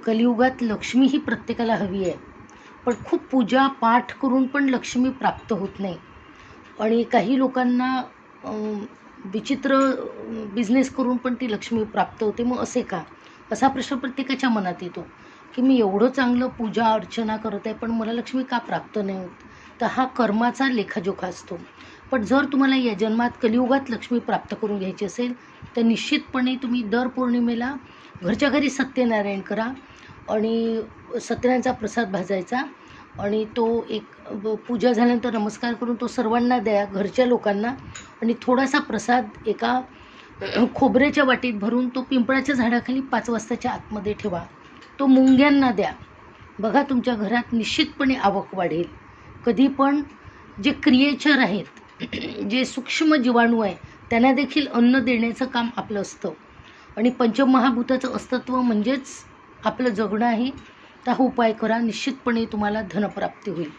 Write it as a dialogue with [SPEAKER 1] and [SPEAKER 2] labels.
[SPEAKER 1] कलियुगात लक्ष्मी ही प्रत्येकाला हवी आहे, पण खूप पूजा पाठ करून पण लक्ष्मी प्राप्त होत नाही. आणि काही लोकांना विचित्र बिझनेस करून पण ती लक्ष्मी प्राप्त होते. मग असे का? असा प्रश्न प्रत्येकाच्या मनात येतो की मी एवढं चांगलं पूजा अर्चना करत आहे, पण मला लक्ष्मी का प्राप्त नाही होत? तर हा कर्माचा लेखाजोखा असतो. पण जर तुम्हाला या जन्मात कलियुगात लक्ष्मी प्राप्त करून घ्यायची असेल, तर निश्चितपणे तुम्ही दर पौर्णिमेला घरच्या घरी सत्यनारायण करा आणि सत्यनारायणचा प्रसाद भाजायचा आणि तो एक पूजा झाल्यानंतर नमस्कार करून तो सर्वांना द्या, घरच्या लोकांना. आणि थोडासा प्रसाद एका खोबऱ्याच्या वाटीत भरून तो पिंपळाच्या झाडाखाली 5 वाजताच्या आतमध्ये ठेवा. तो मुंग्यांना द्या. बघा तुमच्या घरात निश्चितपणे आवक वाढेल. कधी पण जे क्रिएचर आहेत, जे सूक्ष्म जीवाणू आहे, त्यांना देखील अन्न देण्याचं काम आपलं असतं. आणि पंचमहाभूताचं अस्तित्व म्हणजेच आपलं जगणं आहे. तर हा उपाय करा, निश्चितपणे तुम्हाला धनप्राप्ती होईल.